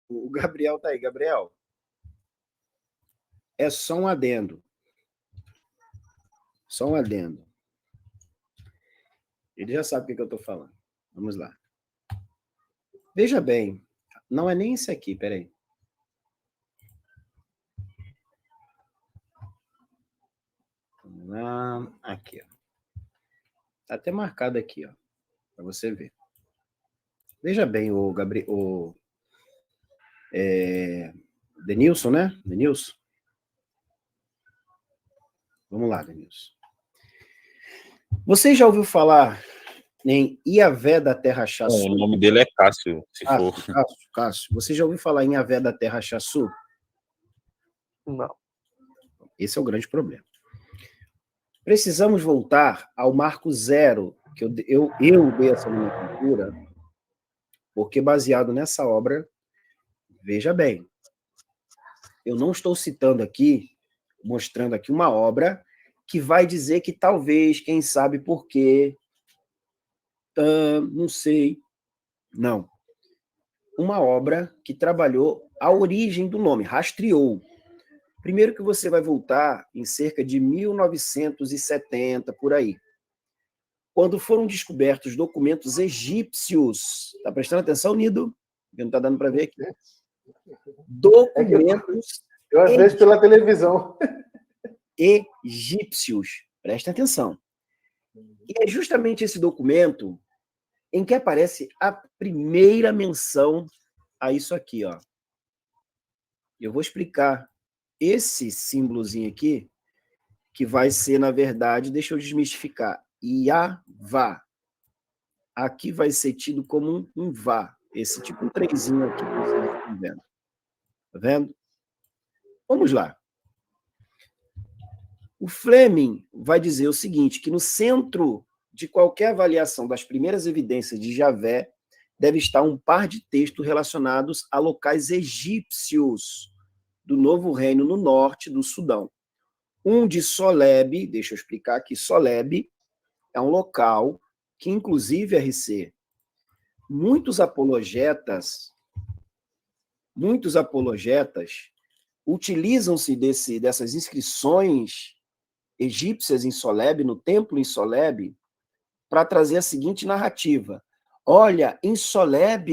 O Gabriel tá aí. Gabriel, é só um adendo. Só um adendo. Ele já sabe o que eu estou falando. Vamos lá. Veja bem, não é nem esse aqui, peraí. Vamos lá. Aqui, ó. Tá até marcado aqui, ó, para você ver. Veja bem, o Gabriel, Denilson, né? Denilson. Vamos lá, Denilson. Você já ouviu falar em Iavé da Terra Xaçu? O nome dele é Cássio, se for. Cássio. Você já ouviu falar em Iavé da Terra Xaçu? Não. Esse é o grande problema. Precisamos voltar ao marco zero, que eu dei essa nomenclatura, porque baseado nessa obra, veja bem, eu não estou citando aqui, mostrando aqui uma obra que vai dizer que talvez, quem sabe por quê, não sei. Não. Uma obra que trabalhou a origem do nome, rastreou. Primeiro que você vai voltar em cerca de 1970, por aí, quando foram descobertos documentos egípcios. Está prestando atenção, Nido? Não está dando para ver aqui. Documentos eu às vezes pela televisão. Egípcios. Presta atenção. E é justamente esse documento em que aparece a primeira menção a isso aqui, ó. Eu vou explicar esse símbolozinho aqui, que vai ser, na verdade, deixa eu desmistificar, Iavá. Aqui vai ser tido como um vá, esse tipo um trezinho aqui que vocês estão vendo. Tá vendo? Vamos lá. O Fleming vai dizer o seguinte, que no centro de qualquer avaliação das primeiras evidências de Javé deve estar um par de textos relacionados a locais egípcios do Novo Reino no norte do Sudão. Um de Soleb, deixa eu explicar aqui, Soleb é um local que, inclusive, RC, muitos apologetas utilizam-se dessas inscrições egípcias em Soleb, no templo em Soleb, para trazer a seguinte narrativa. Olha, em Soleb,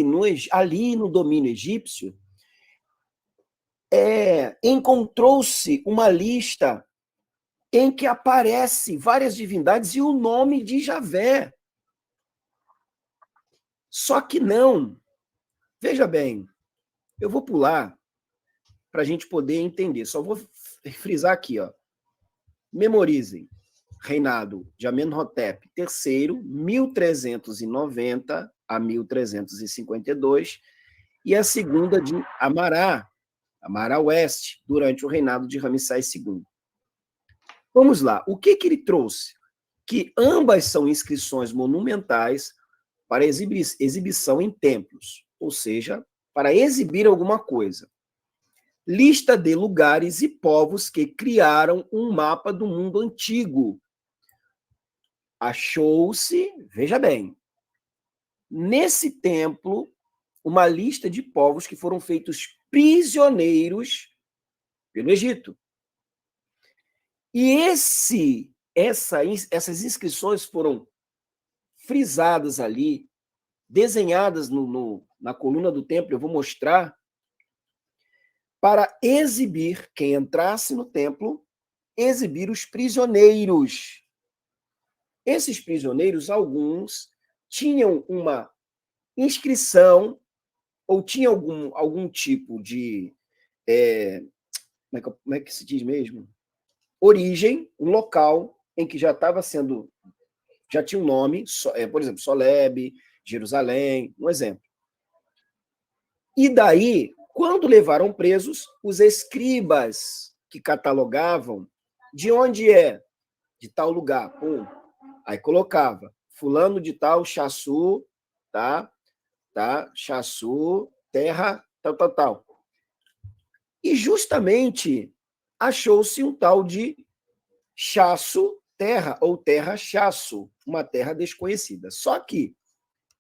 ali no domínio egípcio, encontrou-se uma lista em que aparece várias divindades e o nome de Javé. Só que não. Veja bem, eu vou pular para a gente poder entender. Só vou frisar aqui, ó. Memorizem. Reinado de Amenhotep III, 1390 a 1352, e a segunda de Amará Oeste, durante o reinado de Ramsés II. Vamos lá, o que ele trouxe? Que ambas são inscrições monumentais para exibição em templos, ou seja, para exibir alguma coisa. Lista de lugares e povos que criaram um mapa do mundo antigo. Achou-se, veja bem, nesse templo, uma lista de povos que foram feitos prisioneiros pelo Egito. E essas inscrições foram frisadas ali, desenhadas na coluna do templo, eu vou mostrar, para exibir, quem entrasse no templo, exibir os prisioneiros. Esses prisioneiros, alguns, tinham uma inscrição ou tinham algum tipo de... como é que se diz mesmo? Origem, um local em que já tinha um nome, por exemplo, Soleb, Jerusalém, um exemplo. E daí, quando levaram presos, os escribas que catalogavam de onde é, de tal lugar, aí colocava fulano de tal, Xaçu, tá? Xaçu, terra, tal. E justamente achou-se um tal de Xaçu, terra, ou terra Xaçu, uma terra desconhecida. Só que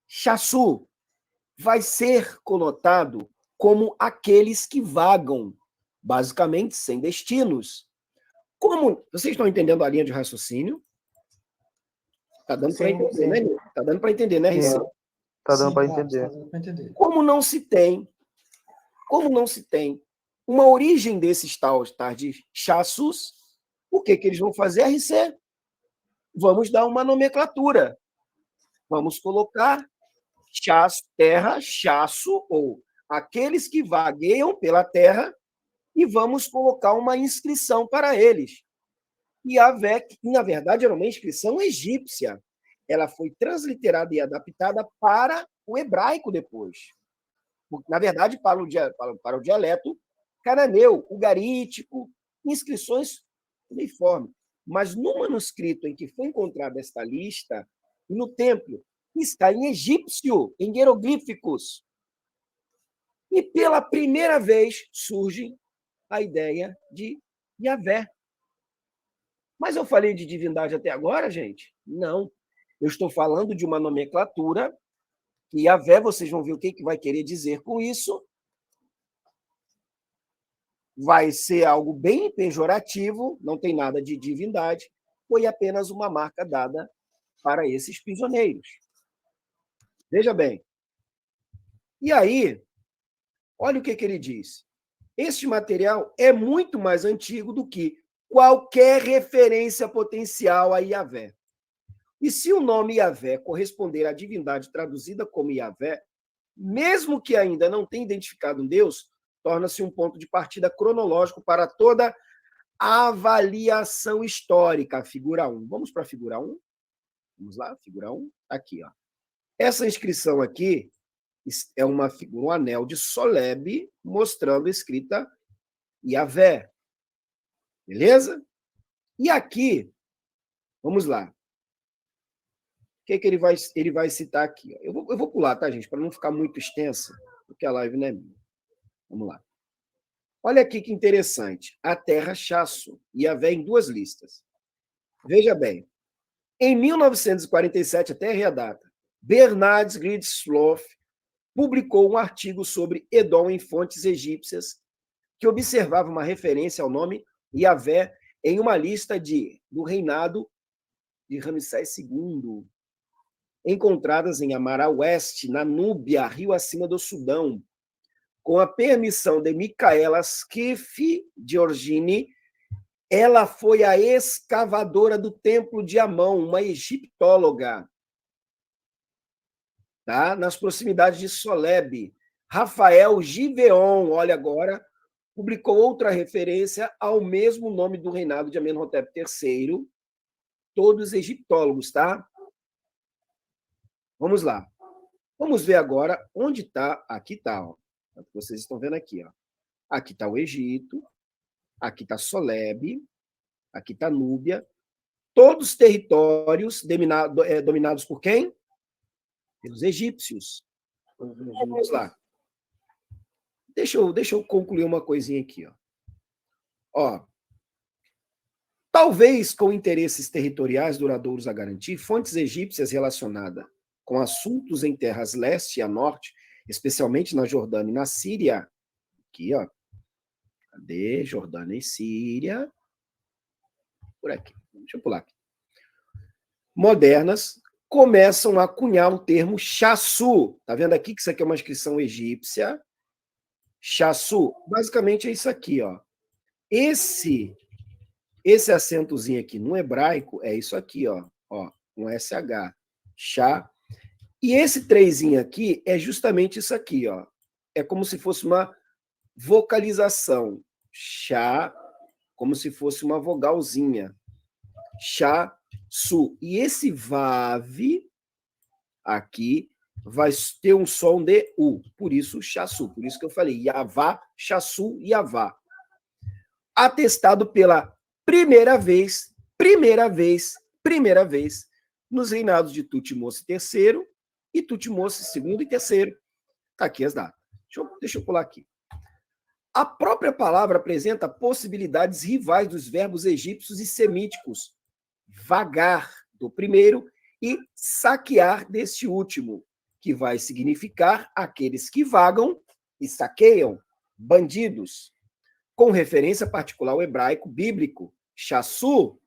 Xaçu vai ser conotado como aqueles que vagam, basicamente sem destinos. Como vocês estão entendendo a linha de raciocínio? Está dando para entender, né? Está dando para entender, né, RC? Tá dando para entender. Como não se tem uma origem desses tais de chassus, o que eles vão fazer, RC? Vamos dar uma nomenclatura. Vamos colocar terra, chasso, ou aqueles que vagueiam pela terra, e vamos colocar uma inscrição para eles. E Yahvé, que na verdade era uma inscrição egípcia, ela foi transliterada e adaptada para o hebraico depois. Na verdade, para o dialeto cananeu, ugarítico, inscrições uniformes. Mas no manuscrito em que foi encontrada esta lista, no templo, está em egípcio, em hieroglíficos. E pela primeira vez surge a ideia de Yahvé. Mas eu falei de divindade até agora, gente? Não. Eu estou falando de uma nomenclatura que Yahvé, vocês vão ver o que vai querer dizer com isso. Vai ser algo bem pejorativo, não tem nada de divindade, foi apenas uma marca dada para esses prisioneiros. Veja bem. E aí, olha o que ele diz. Este material é muito mais antigo do que qualquer referência potencial a Yahvé. E se o nome Yahvé corresponder à divindade traduzida como Yahvé, mesmo que ainda não tenha identificado um Deus, torna-se um ponto de partida cronológico para toda a avaliação histórica. A figura 1. Vamos para a figura 1? Vamos lá, figura 1. Aqui, ó. Essa inscrição aqui é uma figura, um anel de Soleb mostrando a escrita Yahvé. Beleza? E aqui, vamos lá. O que ele vai citar aqui? Eu vou pular, tá, gente? Para não ficar muito extensa, porque a live não é minha. Vamos lá. Olha aqui que interessante. A terra chasso, Yahvé em 2 listas. Veja bem. Em 1947, até a data, Bernard Gridsloff publicou um artigo sobre Edom em fontes egípcias que observava uma referência ao nome Yahvé em uma lista do reinado de Ramsés II, encontradas em Amara Oeste, na Núbia, rio acima do Sudão, com a permissão de Micaela Schiff Giorgini. Ela foi a escavadora do templo de Amon, uma egiptóloga, tá? Nas proximidades de Soleb. Rafael Giveon, olha agora, publicou outra referência ao mesmo nome do reinado de Amenhotep III, todos egiptólogos, tá? Vamos lá. Vamos ver agora onde está. Aqui está, ó. Vocês estão vendo aqui, ó. Aqui está o Egito, aqui está Soleb, aqui está Núbia. Todos os territórios dominados por quem? Pelos egípcios. Vamos lá. Deixa eu concluir uma coisinha aqui, ó. Ó. Talvez com interesses territoriais duradouros a garantir, fontes egípcias relacionadas com assuntos em terras leste e a norte, especialmente na Jordânia e na Síria, aqui, ó. Cadê? Jordânia e Síria. Por aqui. Deixa eu pular aqui. Modernas começam a cunhar o termo chassu. Tá vendo aqui que isso aqui é uma inscrição egípcia? Chassu. Basicamente é isso aqui, ó. Esse acentozinho aqui no hebraico é isso aqui, ó. Ó, um SH. Chá. E esse trezinho aqui é justamente isso aqui, ó. É como se fosse uma vocalização. Chá, como se fosse uma vogalzinha. Chá, su. E esse vav aqui vai ter um som de u. Por isso, chassu. Por isso que eu falei Yavá, chassu, Yavá. Atestado pela primeira vez, nos reinados de Tutmose III e Tutmose II e III. Está aqui as datas. Deixa eu pular aqui. A própria palavra apresenta possibilidades rivais dos verbos egípcios e semíticos, vagar, do primeiro, e saquear, deste último, que vai significar aqueles que vagam e saqueiam, bandidos. Com referência particular ao hebraico bíblico, chassu,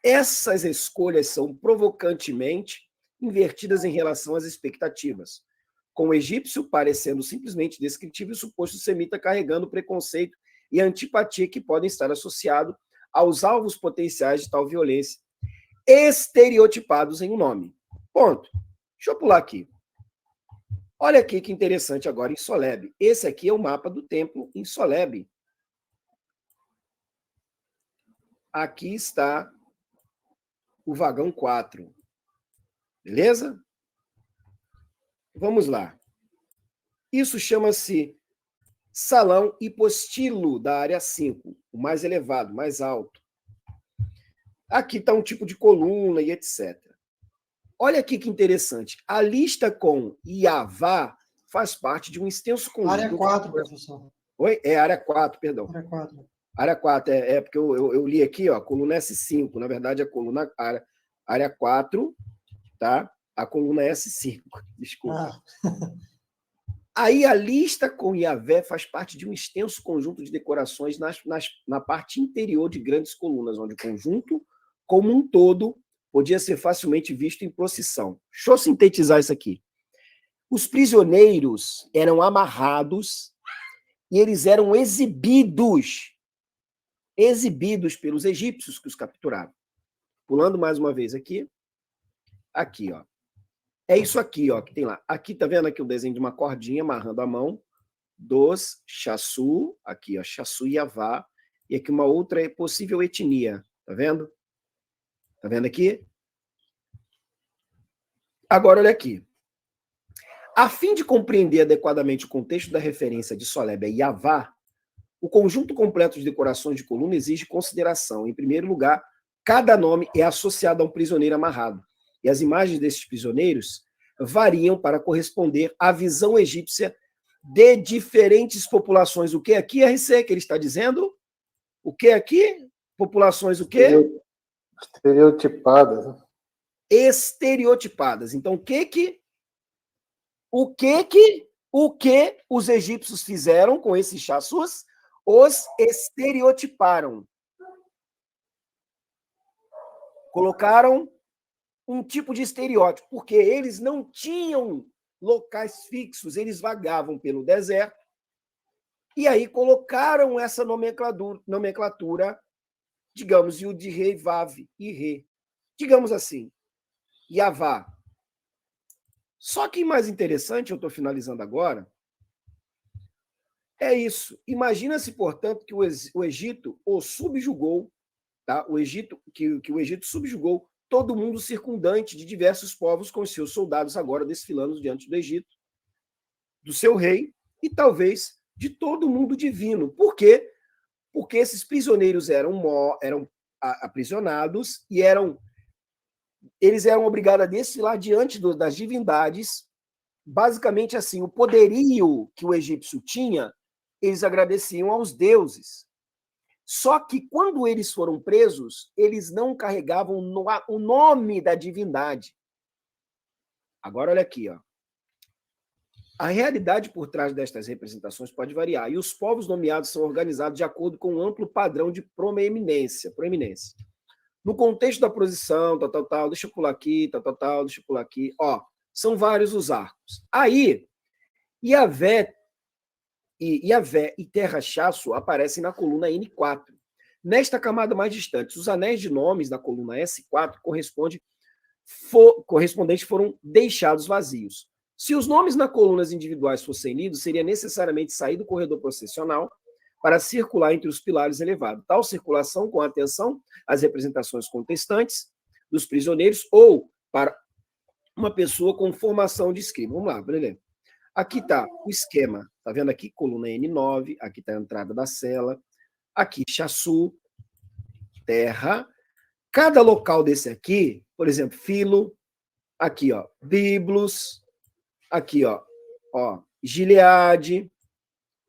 essas escolhas são provocantemente invertidas em relação às expectativas, com o egípcio parecendo simplesmente descritivo e o suposto semita carregando preconceito e antipatia que podem estar associados aos alvos potenciais de tal violência, estereotipados em um nome. Ponto. Deixa eu pular aqui. Olha aqui que interessante agora em Soleb. Esse aqui é o mapa do templo em Soleb. Aqui está o vagão 4. Beleza? Vamos lá. Isso chama-se salão hipostilo da área 5, o mais elevado, mais alto. Aqui está um tipo de coluna e etc. Olha aqui que interessante. A lista com Iavá faz parte de um extenso conjunto... Área 4, professor. Oi? É área 4, perdão. Área 4. Área 4, porque eu li aqui, ó, coluna S5, na verdade a coluna área 4, tá? A coluna S5, desculpa. Aí a lista com Iavé faz parte de um extenso conjunto de decorações na parte interior de grandes colunas, onde o conjunto, como um todo, podia ser facilmente visto em procissão. Deixa eu sintetizar isso aqui. Os prisioneiros eram amarrados e eles eram exibidos pelos egípcios que os capturaram. Pulando mais uma vez aqui. Aqui, ó. É isso aqui, ó, que tem lá. Aqui, tá vendo aqui o desenho de uma cordinha amarrando a mão dos chassu, aqui, ó, chassu e Yavá, e aqui uma outra possível etnia, tá vendo? Tá vendo aqui? Agora, olha aqui. A fim de compreender adequadamente o contexto da referência de Soleb a Yavá, o conjunto completo de decorações de coluna exige consideração. Em primeiro lugar, cada nome é associado a um prisioneiro amarrado. E as imagens desses prisioneiros variam para corresponder à visão egípcia de diferentes populações. O que aqui, RC, que ele está dizendo? O que aqui? Populações o quê? Estereotipadas. Estereotipadas. Então, o que os egípcios fizeram com esses chassus? Os estereotiparam. Colocaram um tipo de estereótipo, porque eles não tinham locais fixos, eles vagavam pelo deserto, e aí colocaram essa nomenclatura, digamos, Yud, Rei, Vav e Re. Digamos assim, Yavá. Só que mais interessante, eu estou finalizando agora, é isso. Imagina-se, portanto, que o Egito o subjugou, tá? O Egito subjugou todo mundo circundante de diversos povos com seus soldados agora desfilando diante do Egito, do seu rei e talvez de todo mundo divino. Por quê? Porque esses prisioneiros eram aprisionados e eles eram obrigados a desfilar diante das divindades. Basicamente assim, o poderio que o egípcio tinha, eles agradeciam aos deuses. Só que quando eles foram presos, eles não carregavam o nome da divindade. Agora olha aqui, ó. A realidade por trás destas representações pode variar, e os povos nomeados são organizados de acordo com um amplo padrão de proeminência. No contexto da posição, tal, deixa eu pular aqui, tal, deixa eu pular aqui. Ó, são vários os arcos. Aí, Iavé e Terra-Chasso aparecem na coluna N4. Nesta camada mais distante, os anéis de nomes da coluna S4 correspondentes foram deixados vazios. Se os nomes nas colunas individuais fossem lidos, seria necessariamente sair do corredor processional para circular entre os pilares elevados. Tal circulação com atenção às representações contestantes dos prisioneiros ou para uma pessoa com formação de escriba. Vamos lá, por exemplo. Aqui está o esquema. Está vendo aqui? Coluna N9. Aqui está a entrada da cela. Aqui, chassu, terra. Cada local desse aqui, por exemplo, filo. Aqui, ó, biblos. Aqui, ó, Gileade.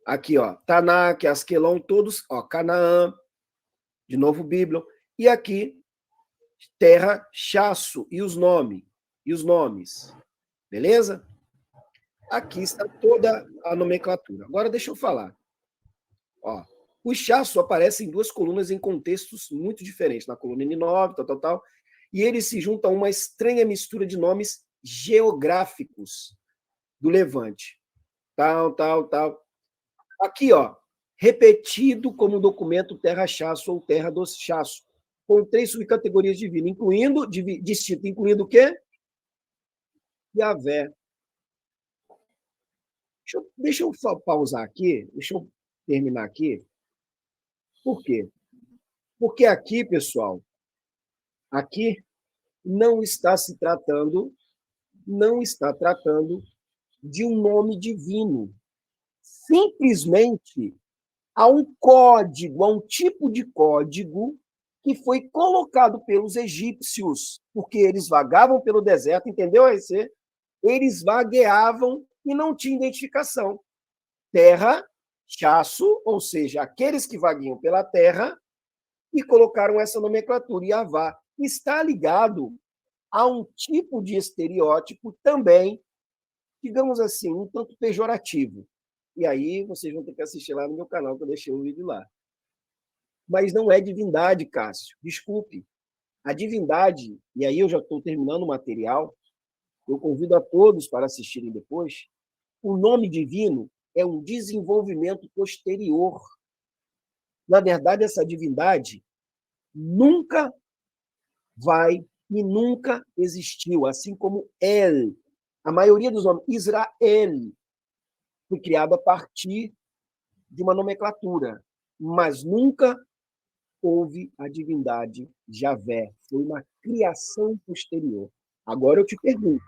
Aqui, ó, Tanak, Asquelon, todos, ó, Canaã. De novo, Bíblio. E aqui, terra, chasso. E os nomes. Beleza? Aqui está toda a nomenclatura. Agora deixa eu falar. Ó, os Chasso aparecem em duas colunas em contextos muito diferentes. Na coluna N9, tal. E eles se juntam a uma estranha mistura de nomes geográficos do Levante. Tal. Aqui, ó, repetido como documento Terra Chasso ou Terra dos Chasso, com 3 subcategorias divinas, incluindo o quê? Yahvé. Deixa eu pausar aqui, deixa eu terminar aqui. Por quê? Porque aqui, pessoal, aqui não está tratando de um nome divino. Simplesmente há um código, há um tipo de código que foi colocado pelos egípcios, porque eles vagavam pelo deserto, entendeu, Aicê? Eles vagueavam e não tinham identificação. Terra, Chasso, ou seja, aqueles que vagueiam pela terra, e colocaram essa nomenclatura. Yavá está ligado a um tipo de estereótipo também, digamos assim, um tanto pejorativo. E aí vocês vão ter que assistir lá no meu canal, que eu deixei o vídeo lá. Mas não é divindade, Cássio. Desculpe. A divindade, e aí eu já estou terminando o material, eu convido a todos para assistirem depois, o nome divino é um desenvolvimento posterior. Na verdade, essa divindade nunca vai e nunca existiu, assim como El. A maioria dos nomes, Israel, foi criado a partir de uma nomenclatura, mas nunca houve a divindade Javé. Foi uma criação posterior. Agora eu te pergunto.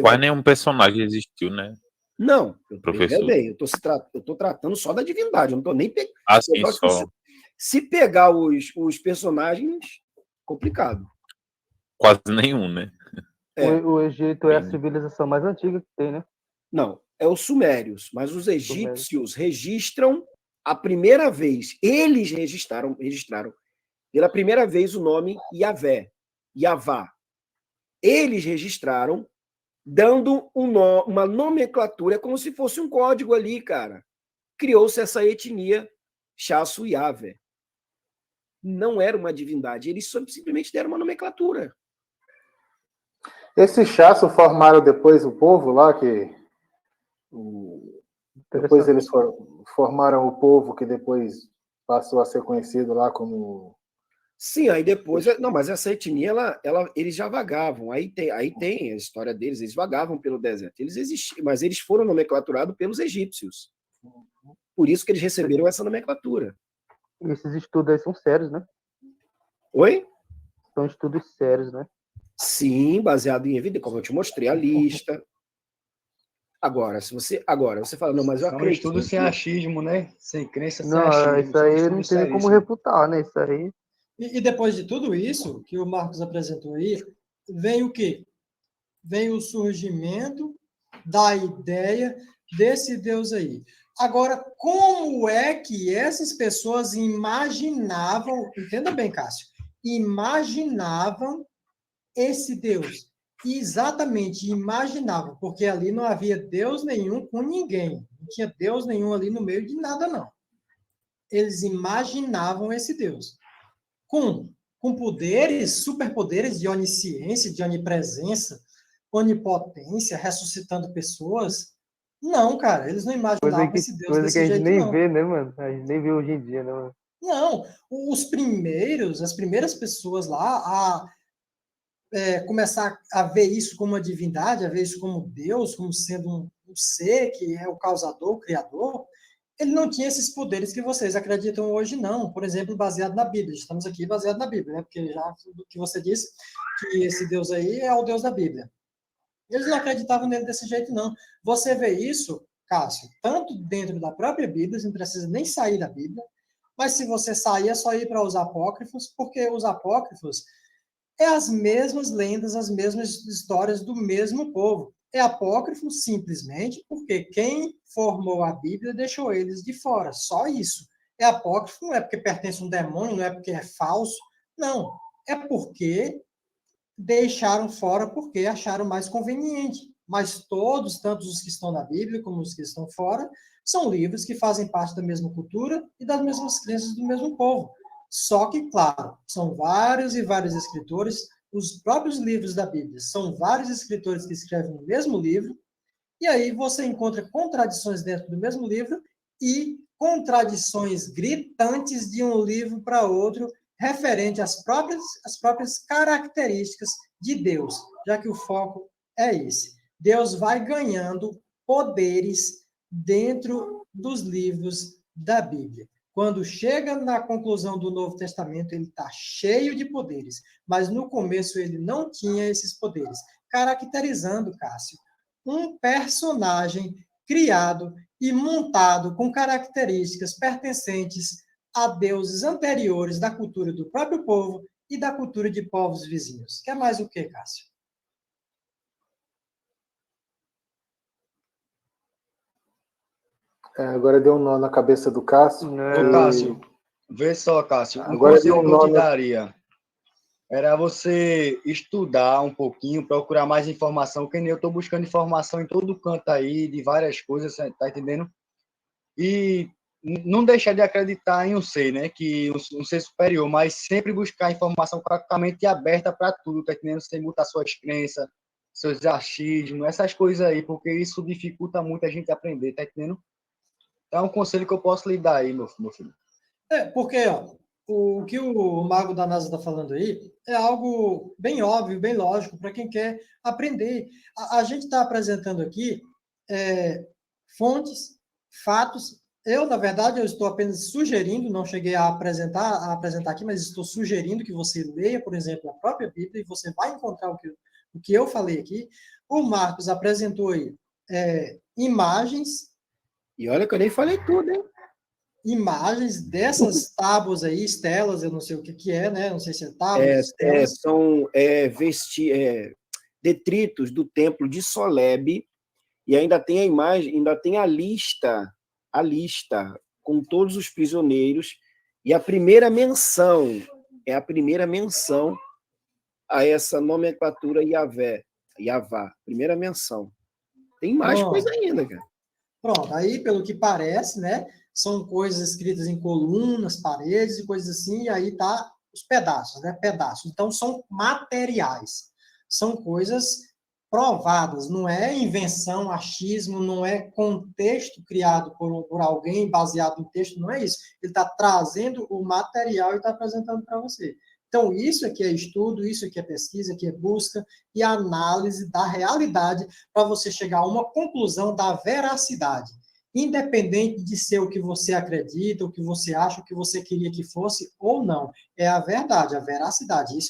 Quase nenhum personagem existiu, né? Não, professor? Bem, eu estou tratando só da divindade, eu não estou nem pegando. Ah, sim, só. Se pegar os personagens, complicado. Quase nenhum, né? O Egito é a civilização mais antiga que tem, né? Não, é os sumérios, mas os egípcios registram a primeira vez, eles registraram pela primeira vez o nome Yahvé, Yavá. Eles registraram dando uma nomenclatura, como se fosse um código ali, cara. Criou-se essa etnia Chasso Yahvé. Não era uma divindade, eles simplesmente deram uma nomenclatura. Esses Chasso formaram depois o povo lá, que depois eles formaram o povo que depois passou a ser conhecido lá como... Sim, aí depois... Não, mas essa etnia, eles já vagavam. Aí tem a história deles, eles vagavam pelo deserto. Eles existiam, mas eles foram nomenclaturados pelos egípcios. Por isso que eles receberam essa nomenclatura. Esses estudos aí são sérios, né? Oi? São estudos sérios, né? Sim, baseado em evidência, como eu te mostrei a lista. Agora, você fala, não, mas eu acredito. É um estudo sem achismo, né? Sem crença, sem não, achismo. Isso aí não tem como refutar, né? Isso aí. E depois de tudo isso que o Marcos apresentou aí, vem o quê? Vem o surgimento da ideia desse Deus aí. Agora, como é que essas pessoas imaginavam, entenda bem, Cássio, imaginavam esse Deus? Exatamente, imaginavam, porque ali não havia Deus nenhum com ninguém. Não tinha Deus nenhum ali no meio de nada, não. Eles imaginavam esse Deus. Com poderes, superpoderes de onisciência, de onipresença, onipotência, ressuscitando pessoas. Não, cara, eles não imaginavam esse Deus desse jeito, não. Coisa que a gente nem vê, né, mano? A gente nem vê hoje em dia, né, mano? Não, as primeiras pessoas lá a começar a ver isso como uma divindade, a ver isso como Deus, como sendo um ser que é o causador, o criador, ele não tinha esses poderes que vocês acreditam hoje, não. Por exemplo, baseado na Bíblia. Estamos aqui baseado na Bíblia, né? Porque já do que você disse, que esse Deus aí é o Deus da Bíblia. Eles não acreditavam nele desse jeito, não. Você vê isso, Cássio, tanto dentro da própria Bíblia, você não precisa nem sair da Bíblia, mas se você sair, é só ir para os apócrifos, porque os apócrifos é as mesmas lendas, as mesmas histórias do mesmo povo. É apócrifo simplesmente porque quem formou a Bíblia deixou eles de fora, só isso. É apócrifo não é porque pertence a um demônio, não é porque é falso, não. É porque deixaram fora porque acharam mais conveniente. mas todos, tanto os que estão na Bíblia como os que estão fora, são livros que fazem parte da mesma cultura e das mesmas crenças do mesmo povo. Só que, claro, são vários e vários escritores, os próprios livros da Bíblia são vários escritores que escrevem o mesmo livro, e aí você encontra contradições dentro do mesmo livro e contradições gritantes de um livro para outro, referente às próprias características de Deus, já que o foco é esse. Deus vai ganhando poderes dentro dos livros da Bíblia. Quando chega na conclusão do Novo Testamento, ele está cheio de poderes, mas no começo ele não tinha esses poderes, caracterizando, Cássio, um personagem criado e montado com características pertencentes a deuses anteriores da cultura do próprio povo e da cultura de povos vizinhos. Quer mais o que, Cássio? Agora deu um nó na cabeça do Cássio. Ô, Cássio, vê só, Cássio. Um Agora conselho deu um que eu nó te na- daria era você estudar um pouquinho, procurar mais informação, que nem eu estou buscando informação em todo canto aí, de várias coisas, tá entendendo? E não deixar de acreditar em um ser, né? Que um ser superior, mas sempre buscar informação com a mente aberta para tudo, tá entendendo? Sem mutar suas crenças, seus achismos, essas coisas aí, porque isso dificulta muito a gente aprender, tá entendendo? É um conselho que eu posso lhe dar aí, meu filho. Porque ó, o que o Mago da NASA está falando aí é algo bem óbvio, bem lógico para quem quer aprender. A gente está apresentando aqui fontes, fatos. Eu, na verdade, eu estou apenas sugerindo, não cheguei a apresentar aqui, mas estou sugerindo que você leia, por exemplo, a própria Bíblia e você vai encontrar o que eu falei aqui. O Marcos apresentou aí imagens. E olha que eu nem falei tudo, hein? Imagens dessas tábuas aí, estelas, eu não sei o que é, né? Não sei se é tábuas, estelas. São detritos do templo de Soleb, e ainda tem a imagem, ainda tem a lista com todos os prisioneiros, e a primeira menção a essa nomenclatura Yavá, primeira menção. Tem mais coisa ainda, cara. Pronto, aí, pelo que parece, né? São coisas escritas em colunas, paredes e coisas assim, e aí tá os pedaços, né? Pedaços. Então, são materiais. São coisas provadas, não é invenção, achismo, não é contexto criado por alguém, baseado em texto, não é isso. Ele está trazendo o material e está apresentando para você. Então, isso aqui é estudo, isso aqui é pesquisa, aqui é busca e análise da realidade para você chegar a uma conclusão da veracidade. Independente de ser o que você acredita, o que você acha, o que você queria que fosse ou não. É a verdade, a veracidade. Isso